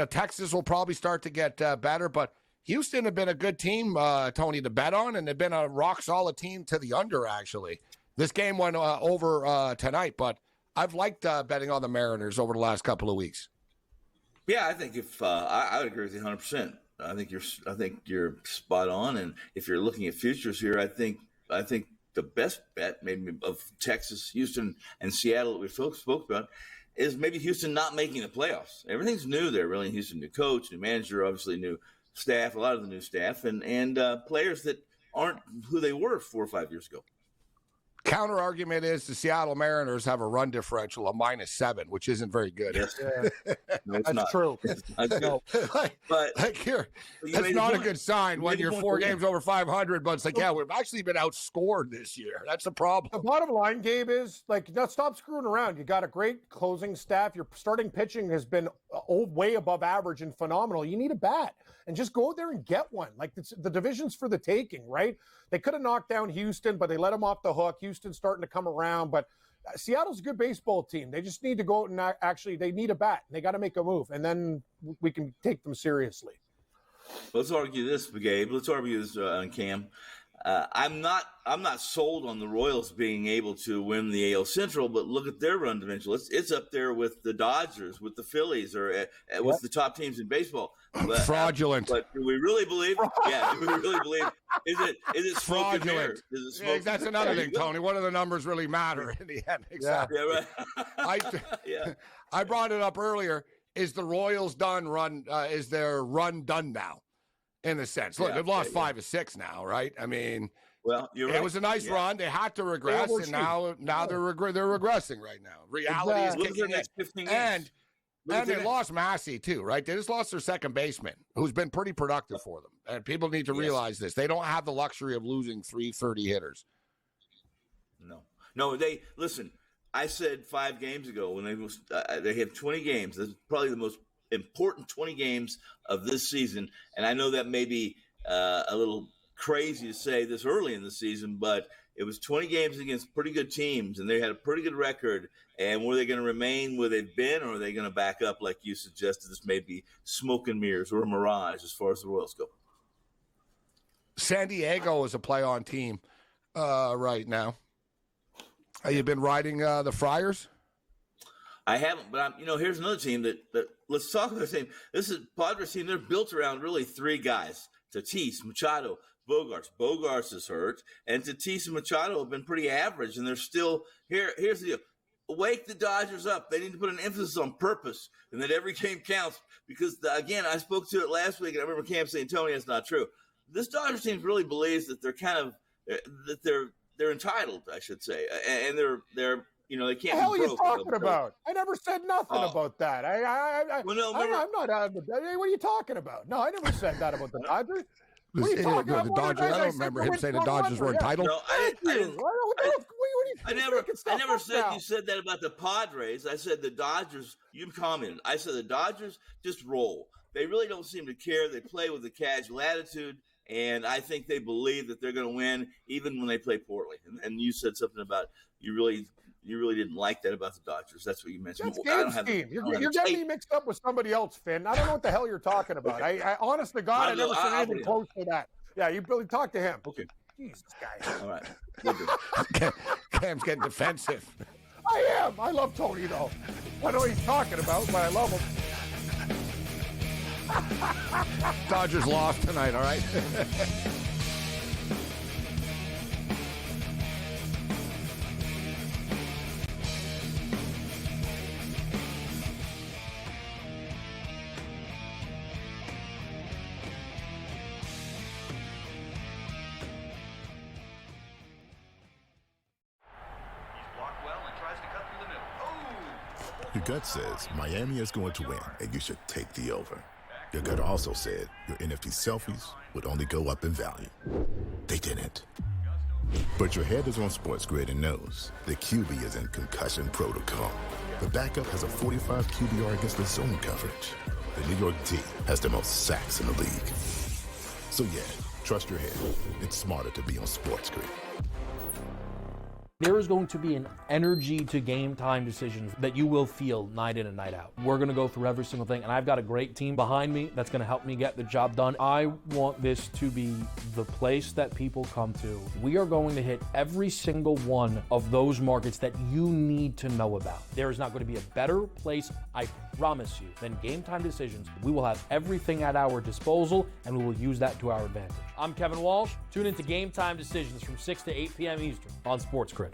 Texas will probably start to get better. But Houston have been a good team, Tony, to bet on, and they've been a rock-solid team to the under, actually. This game went over tonight, but I've liked betting on the Mariners over the last couple of weeks. Yeah, I think I would agree with you 100%. I think you're spot on, and if you're looking at futures here, I think the best bet maybe of Texas, Houston, and Seattle that we spoke about is maybe Houston not making the playoffs. Everything's new there, really. In Houston, new coach, new manager, obviously new staff, a lot of the new staff, and players that aren't who they were 4 or 5 years ago. Counter argument is the Seattle Mariners have a run differential of -7, which isn't very good. Yes. No, it's That's not. true. No. But here, that's not a good sign when you're 4 games over 500. But it's like, yeah, we've actually been outscored this year. That's a problem. The bottom line, Gabe, is stop screwing around. You got a great closing staff. Your starting pitching has been way above average and phenomenal. You need a bat. And just go out there and get one. Like the division's for the taking, right? They could have knocked down Houston, but they let them off the hook. Houston's starting to come around, but Seattle's a good baseball team. They just need to go out and they need a bat. They got to make a move, and then we can take them seriously. Let's argue this, Gabe. Let's argue this on Cam. I'm not sold on the Royals being able to win the AL Central, but look at their run differential. It's up there with the Dodgers, with the Phillies, or with the top teams in baseball. But, fraudulent. But do we really believe? Yeah, do we really believe? Is it fraudulent? That's another thing, Tony. What do the numbers really matter in the end? Exactly. Yeah, right. I brought it up earlier. Is the Royals done? Is their run done now? In a sense, look, they've lost 5 or 6 now, right? I mean, well, you're right. It was a nice run. They had to regress, and now they're regressing right now. Reality is kicking in. And they lost Massey too, right? They just lost their second baseman, who's been pretty productive for them. And people need to realize this. They don't have the luxury of losing 330 hitters. No. They listen. I said 5 games ago when they have 20 games. This is probably the most important 20 games of this season, and I know that may be a little crazy to say this early in the season, but It was 20 games against pretty good teams, and they had a pretty good record. And were they going to remain where they've been, or are they going to back up like you suggested? This may be smoke and mirrors or a mirage as far as the Royals go. San Diego is a play-on team right now. Have you been riding the Friars? I haven't, but here's another team that let's talk about the team. This is Padres team. They're built around really three guys: Tatis, Machado, Bogarts. Bogarts is hurt, and Tatis and Machado have been pretty average, and they're still here. Here's the deal: wake the Dodgers up. They need to put an emphasis on purpose, and that every game counts. Because again, I spoke to it last week, and I remember Camp St. Tony. It's not true. This Dodgers team really believes that they're they're entitled, I should say, and they're they can't. What the hell are you talking about? I never said nothing about that. I'm not. What are you talking about? No, I never said that about the Dodgers. What are you talking about? The Dodgers. I don't remember him saying the Dodgers were entitled. No, I never said you said that about the Padres. I said the Dodgers. You commented. I said the Dodgers just roll. They really don't seem to care. They play with a casual attitude, and I think they believe that they're going to win even when they play poorly. And you said something about you really didn't like that about the Dodgers. That's what you mentioned. That's game scheme. You're getting me mixed up with somebody else, Finn. I don't know what the hell you're talking about. I honest to God, I never said anything close to that. Yeah, you really talk to him. Okay. Jesus, guys. All right. Cam's getting defensive. I am. I love Tony, though. I know what he's talking about, but I love him. Dodgers lost tonight, all right? Your gut says Miami is going to win, and you should take the over. Your gut also said your NFT selfies would only go up in value. They didn't. But your head is on SportsGrid and knows the QB is in concussion protocol. The backup has a 45 QBR against the zone coverage. The New York D has the most sacks in the league. So yeah, trust your head. It's smarter to be on SportsGrid. There is going to be an energy to game time decisions that you will feel night in and night out. We're going to go through every single thing, and I've got a great team behind me that's going to help me get the job done. I want this to be the place that people come to. We are going to hit every single one of those markets that you need to know about. There is not going to be a better place, I promise you, than Game Time Decisions. We will have everything at our disposal, and we will use that to our advantage. I'm Kevin Walsh. Tune into Game Time Decisions from 6 to 8 p.m. Eastern on SportsGrid.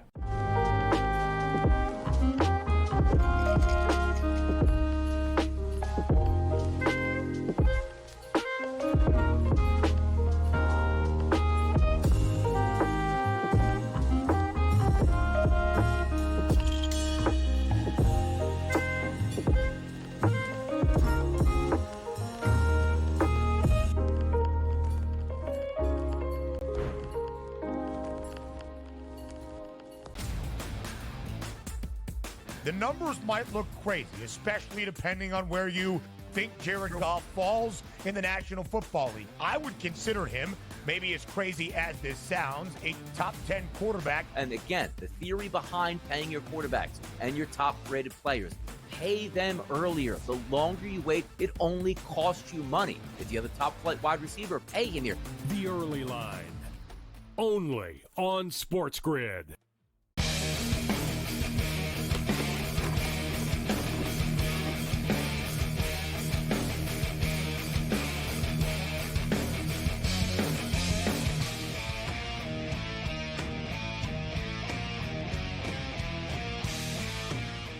The numbers might look crazy, especially depending on where you think Jared Goff falls in the National Football League. I would consider him, maybe as crazy as this sounds, a top 10 quarterback. And again, the theory behind paying your quarterbacks and your top-rated players, pay them earlier. The longer you wait, it only costs you money. If you have a top-flight wide receiver, pay him here. The Early Line, only on SportsGrid.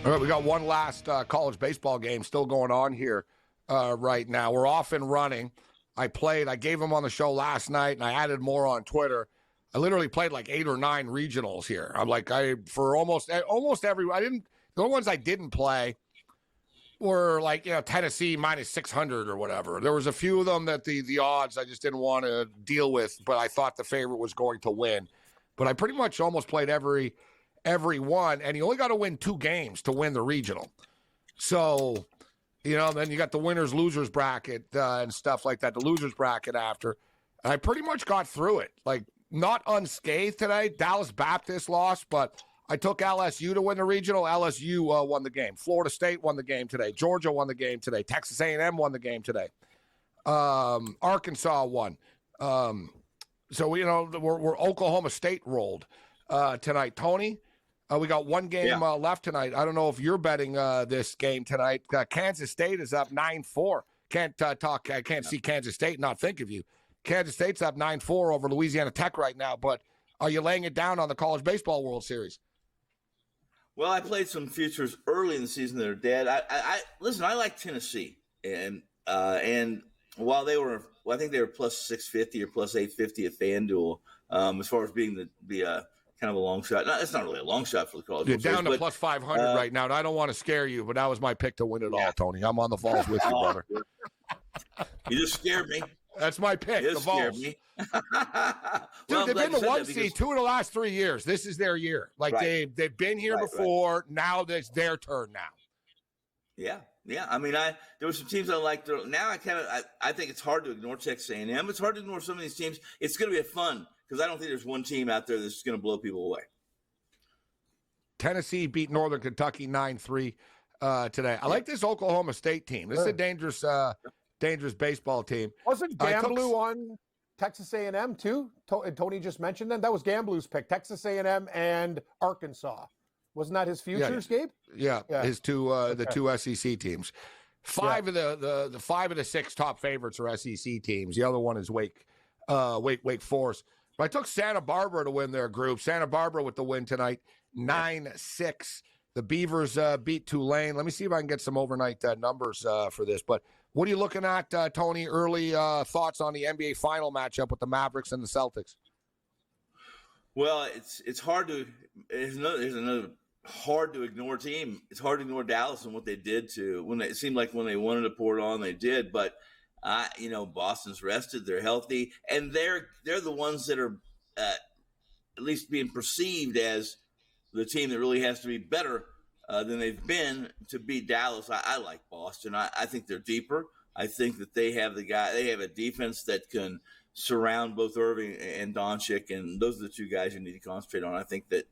All right, we got one last college baseball game still going on here right now. We're off and running. I gave them on the show last night, and I added more on Twitter. I literally played like 8 or 9 regionals here. I'm like, for almost every, the only ones I didn't play were like, Tennessee minus 600 or whatever. There was a few of them that the odds I just didn't want to deal with, but I thought the favorite was going to win. But I pretty much almost played every one, and you only got to win 2 games to win the regional. So, then you got the winners, losers bracket and stuff like that, the losers bracket after. And I pretty much got through it. Like, not unscathed today. Dallas Baptist lost, but I took LSU to win the regional. LSU won the game. Florida State won the game today. Georgia won the game today. Texas A&M won the game today. Arkansas won. So we're Oklahoma State rolled tonight. Tony, we got one game left tonight. I don't know if you're betting this game tonight. Kansas State is up 9-4. I can't see Kansas State not think of you. Kansas State's up 9-4 over Louisiana Tech right now. But are you laying it down on the College Baseball World Series? Well, I played some futures early in the season that are dead. I listen. I like Tennessee, and while I think they were plus 650 or plus 850 at FanDuel, as far as being the kind of a long shot. No, it's not really a long shot for the College. You're down to plus 500 right now, and I don't want to scare you, but that was my pick to win it all, Tony. I'm on the Vols with you, brother. You just scared me. That's my pick, the Vols. Dude, well, they've been the 1 seed 2 of the last 3 years. This is their year. They've been here before. Right. Now it's their turn now. Yeah. I mean, there were some teams I liked. Now I think it's hard to ignore Texas A&M. It's hard to ignore some of these teams. It's going to be fun because I don't think there's one team out there that's going to blow people away. Tennessee beat Northern Kentucky 9-3 today. I like this Oklahoma State team. This is a dangerous baseball team. Wasn't Gamblu on Texas A&M too? Tony just mentioned them. That was Gamblu's pick. Texas A&M and Arkansas. Wasn't that his futures, Gabe? Yeah. His two the two SEC teams. Five of the 6 top favorites are SEC teams. The other one is Wake Forest. But I took Santa Barbara to win their group. Santa Barbara with the win tonight, 9-6. The Beavers beat Tulane. Let me see if I can get some overnight numbers for this. But what are you looking at, Tony? Early thoughts on the NBA final matchup with the Mavericks and the Celtics? Well, it's hard to there's another hard to ignore team. It's hard to ignore Dallas and what they did it seemed like when they wanted to pour it on, they did. But Boston's rested, they're healthy, and they're the ones that are at least being perceived as the team that really has to be better than they've been to beat Dallas. I like Boston. I think they're deeper. I think that they have a defense that can surround both Irving and Doncic, and those are the two guys you need to concentrate on. I think that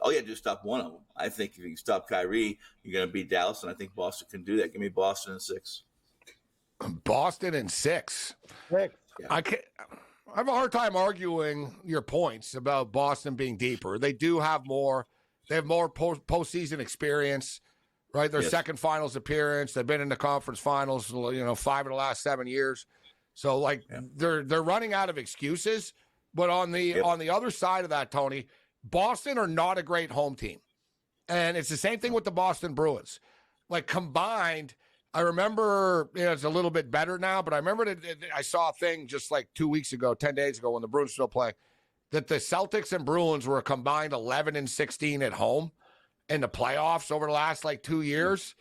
all you have to do is stop one of them. I think if you can stop Kyrie, you're going to beat Dallas, and I think Boston can do that. Give me Boston in 6. Boston in 6. Yeah. I have a hard time arguing your points about Boston being deeper. They do have more. They have more postseason experience, right? Their second finals appearance. They've been in the conference finals, 5 of the last 7 years. So they're running out of excuses. But on the other side of that, Tony, Boston are not a great home team. And it's the same thing with the Boston Bruins. Combined, I remember, it's a little bit better now, but I remember that I saw a thing just 2 weeks ago, 10 days ago when the Bruins were still playing, that the Celtics and Bruins were combined 11-16 at home in the playoffs over the last 2 years,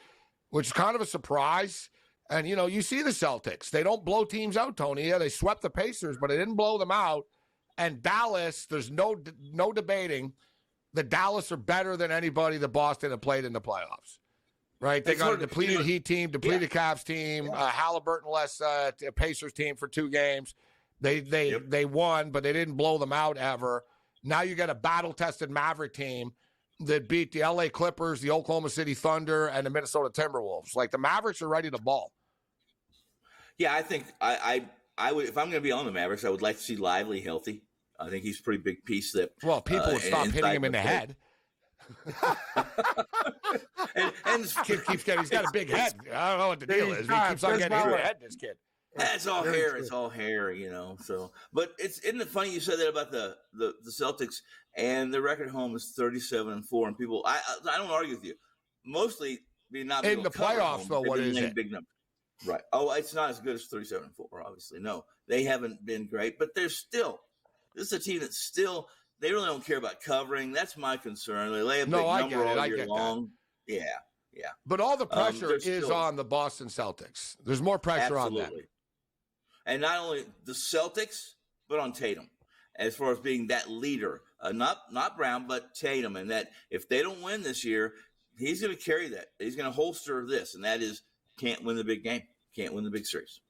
which is kind of a surprise. And, you see the Celtics. They don't blow teams out, Tony. Yeah, they swept the Pacers, but they didn't blow them out. And Dallas, there's no debating that Dallas are better than anybody that Boston have played in the playoffs. Right? They got a depleted Heat team, depleted Cavs team, Halliburton-less Pacers team for 2 games. They won, but they didn't blow them out ever. Now you got a battle-tested Maverick team that beat the LA Clippers, the Oklahoma City Thunder, and the Minnesota Timberwolves. The Mavericks are ready to ball. Yeah, I think I would, if I'm going to be on the Mavericks, I would like to see Lively healthy. I think he's a pretty big piece that. Well, people would stop hitting him in the head. and kid keeps getting. He's got a big head. I don't know what the deal is. He keeps on getting hit in the head. This kid. It's all hair. It's all hair. So, but isn't it funny you said that about the Celtics and the record home is 37-4, and people. I don't argue with you. Mostly being not in the playoffs home, though. What is it? Big number. Right. Oh, it's not as good as 37-4. Obviously, no, they haven't been great, but they're still. This is a team that's still. They really don't care about covering. That's my concern. They lay a big number all year long. Yeah. But all the pressure is on the Boston Celtics. There's more pressure on them. And not only the Celtics, but on Tatum, as far as being that leader. Not Brown, but Tatum. And that if they don't win this year, he's going to carry that. He's going to holster this, and that is can't win the big game, can't win the big series.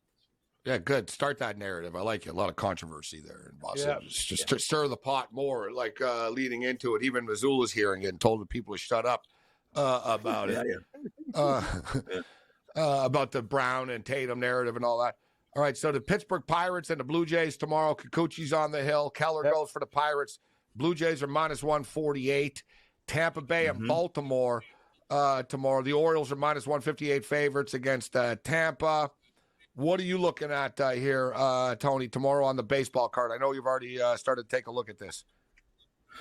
Yeah, good. Start that narrative. I like it. A lot of controversy there in Boston. Yeah. Just stir the pot more, like leading into it. Even Missoula's hearing it and told the people to shut up about it. About the Brown and Tatum narrative and all that. All right, so the Pittsburgh Pirates and the Blue Jays tomorrow. Kikuchi's on the hill. Keller goes for the Pirates. Blue Jays are minus 148. Tampa Bay and Baltimore tomorrow. The Orioles are minus 158 favorites against Tampa. What are you looking at here, Tony, tomorrow on the baseball card? I know you've already started to take a look at this.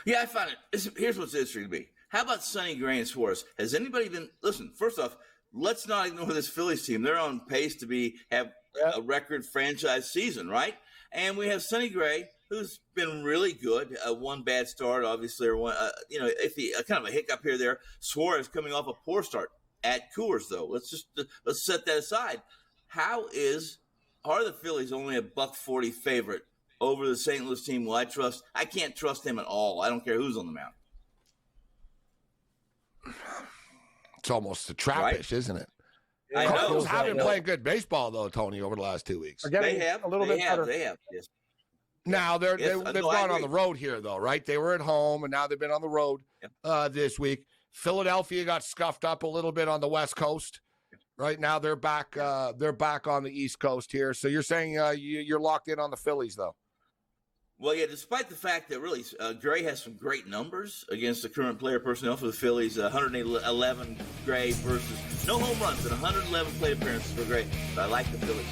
Yeah, I found it. Here's what's interesting to me. How about Sonny Gray and Suarez? Has anybody been – listen, first off, let's not ignore this Phillies team. They're on pace to have a record franchise season, right? And we have Sonny Gray, who's been really good. One bad start, obviously, or one, kind of a hiccup here there. Suarez coming off a poor start at Coors, though. Let's set that aside. Are the Phillies only a $1.40 favorite over the St. Louis team? Well, I can't trust them at all. I don't care who's on the mound. It's almost a trappish, isn't it? I know. Cardinals have been playing good baseball, though, Tony, over the last 2 weeks. They have. A little bit better. They have. Yes. Now, they've gone on the road here, though, right? They were at home, and now they've been on the road this week. Philadelphia got scuffed up a little bit on the West Coast. Right now, they're back on the East Coast here. So you're saying you're locked in on the Phillies, though? Well, yeah, despite the fact that really Gray has some great numbers against the current player personnel for the Phillies, 111 Gray versus no home runs and 111 plate appearances for Gray. But I like the Phillies.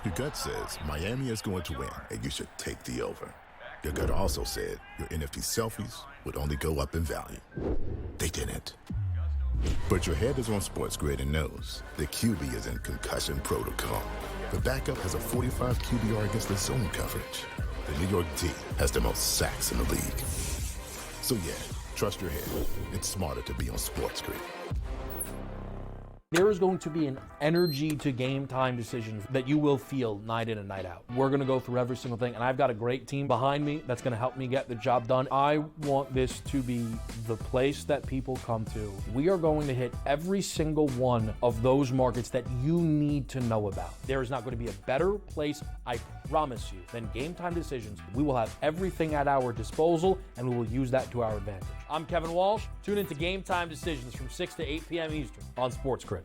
Your gut says Miami is going to win, and you should take the over. Your gut also said your NFT selfies would only go up in value. They didn't. But your head is on SportsGrid and knows the QB is in concussion protocol. The backup has a 45 QBR against the zone coverage. The New York D has the most sacks in the league. So yeah, trust your head. It's smarter to be on SportsGrid. There is going to be an energy to game time decisions that you will feel night in and night out. We're going to go through every single thing, and I've got a great team behind me that's going to help me get the job done. I want this to be the place that people come to. We are going to hit every single one of those markets that you need to know about. There is not going to be a better place, I promise you, than Game Time Decisions. We will have everything at our disposal, and we will use that to our advantage. I'm Kevin Walsh. Tune into Game Time Decisions from 6 to 8 p.m. Eastern on SportsGrid.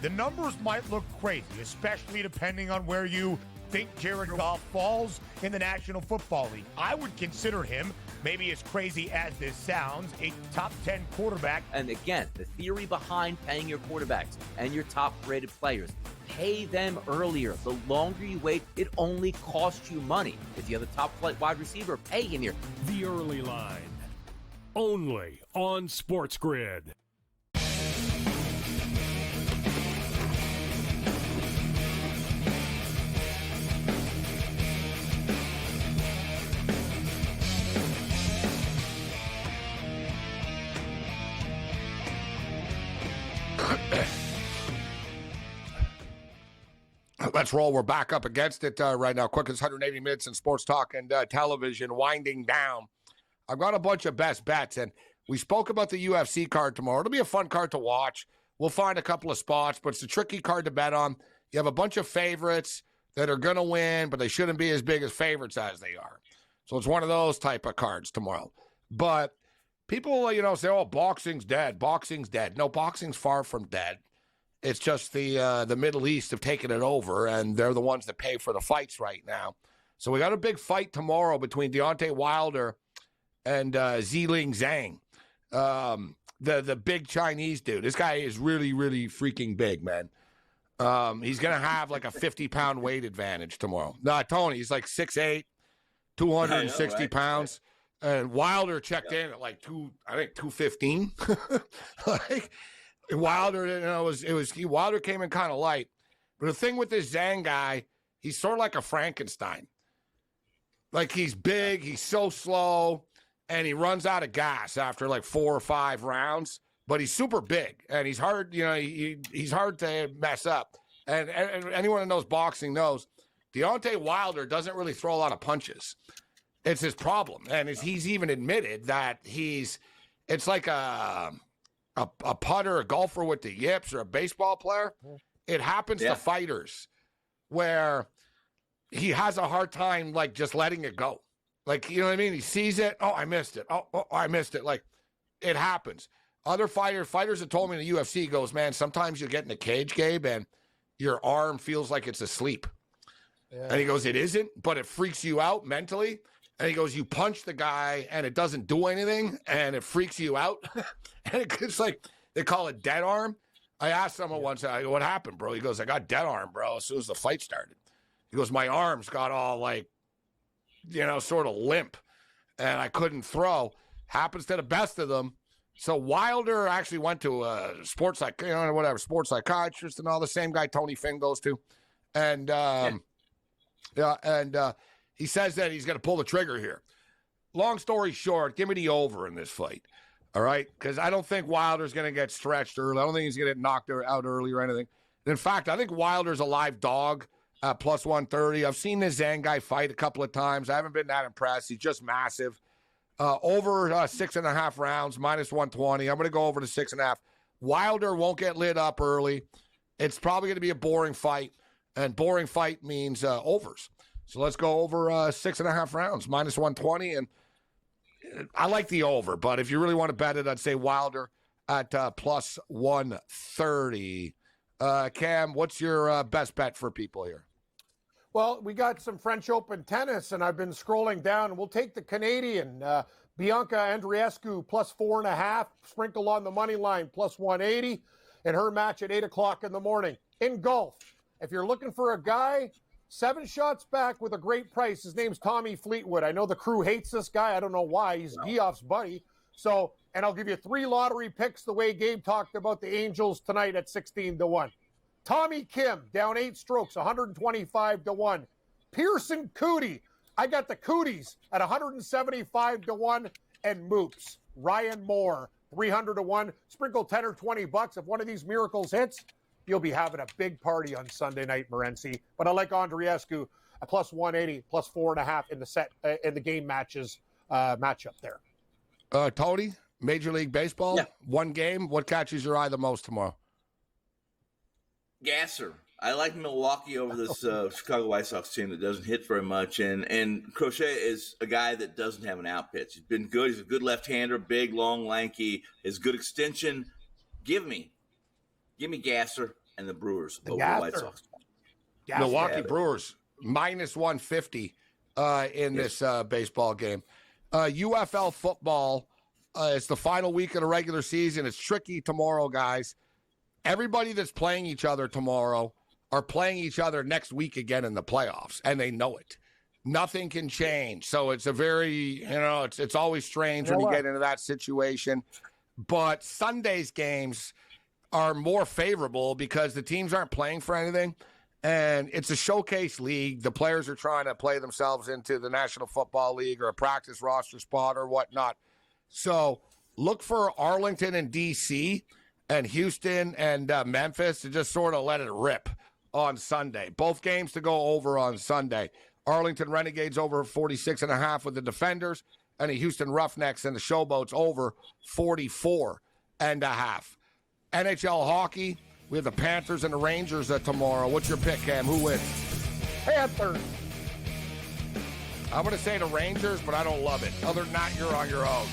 The numbers might look crazy, especially depending on where you think Jared Goff falls in the National Football League. I would consider him, maybe as crazy as this sounds, a top 10 quarterback. And again, the theory behind paying your quarterbacks and your top-rated players, pay them earlier. The longer you wait, it only costs you money. If you have a top-flight wide receiver, pay him here. The Early Line, only on SportsGrid. Let's roll. We're back up against it right now. Quickest 180 minutes in sports talk and television winding down. I've got a bunch of best bets, and we spoke about the UFC card tomorrow. It'll be a fun card to watch. We'll find a couple of spots, but it's a tricky card to bet on. You have a bunch of favorites that are going to win, but they shouldn't be as big as favorites as they are. So it's one of those type of cards tomorrow. But people, say, oh, boxing's dead. Boxing's dead. No, boxing's far from dead. It's just the Middle East have taken it over, and they're the ones that pay for the fights right now. So we got a big fight tomorrow between Deontay Wilder and Ziling Zhang, the big Chinese dude. This guy is really, really freaking big, man. He's going to have like a 50-pound weight advantage tomorrow. No, Tony, he's like 6'8", 260 pounds. And Wilder checked in at like 215. Like Wilder, Wilder came in kind of light. But the thing with this Zhang guy, he's sort of like a Frankenstein. Like he's big, he's so slow, and he runs out of gas after like 4 or 5 rounds. But he's super big, and he's hard. He's hard to mess up. And anyone who knows boxing knows Deontay Wilder doesn't really throw a lot of punches. It's his problem, and he's even admitted that it's like a putter, a golfer with the yips, or a baseball player. It happens to fighters where he has a hard time like just letting it go. Like, you know what I mean? He sees it. Oh, I missed it. Oh, I missed it. Like, it happens. Other fighters have told me in the UFC, goes, man, sometimes you get in the cage, Gabe, and your arm feels like it's asleep. Yeah. And he goes, it isn't, but it freaks you out mentally. And he goes, you punch the guy, and it doesn't do anything, and it freaks you out. And it's like, they call it dead arm. I asked someone once, I go, what happened, bro? He goes, I got dead arm, bro, as soon as the fight started. He goes, my arms got all like, sort of limp, and I couldn't throw. Happens to the best of them. So Wilder actually went to a sports psychiatrist and all, the same guy Tony Finn goes to. And, he says that he's going to pull the trigger here. Long story short, give me the over in this fight. All right? Because I don't think Wilder's going to get stretched early. I don't think he's going to get knocked out early or anything. In fact, I think Wilder's a live dog at plus 130. I've seen this Zhang guy fight a couple of times. I haven't been that impressed. He's just massive. Over 6.5 rounds, minus 120. I'm going to go over to 6.5. Wilder won't get lit up early. It's probably going to be a boring fight, and boring fight means overs. So let's go over 6.5 rounds, minus 120. And I like the over, but if you really want to bet it, I'd say Wilder at plus 130. Cam, what's your best bet for people here? Well, we got some French Open tennis, and I've been scrolling down. We'll take the Canadian, Bianca Andreescu, plus 4.5, sprinkle on the money line, plus 180, and her match at 8 o'clock in the morning. In golf, if you're looking for a guy, 7 shots back with a great price. His name's Tommy Fleetwood. I know the crew hates this guy. I don't know why. He's Geoff's buddy. So, and I'll give you 3 lottery picks the way Gabe talked about the Angels tonight at 16-1. Tommy Kim, down 8 strokes, 125-1. Pearson Cootie, I got the Cooties at 175-1. And Moops, Ryan Moore, 300-1. Sprinkle 10 or $20. If one of these miracles hits, you'll be having a big party on Sunday night, Morency. But I like Andreescu at plus 180, plus 4.5 in the set in the game matchup there. Tony, Major League Baseball, one game. What catches your eye the most tomorrow? Gasser. I like Milwaukee over this Chicago White Sox team that doesn't hit very much. And Crochet is a guy that doesn't have an out pitch. He's been good. He's a good left-hander, big, long, lanky. His good extension. Give me Gasser and the Brewers over the White Sox. Milwaukee Brewers, minus 150 in this baseball game. UFL football, it's the final week of the regular season. It's tricky tomorrow, guys. Everybody that's playing each other tomorrow are playing each other next week again in the playoffs, and they know it. Nothing can change. So it's a very, it's always strange when you get into that situation. But Sunday's games are more favorable because the teams aren't playing for anything, and it's a showcase league. The players are trying to play themselves into the National Football League or a practice roster spot or whatnot. So look for Arlington and D.C., and Houston and Memphis to just sort of let it rip on Sunday. Both games to go over on Sunday. Arlington Renegades over 46.5 with the Defenders, and the Houston Roughnecks and the Showboats over 44.5. NHL hockey, we have the Panthers and the Rangers tomorrow. What's your pick, Cam? Who wins? Panthers. I'm going to say the Rangers, but I don't love it. Other than that, you're on your own.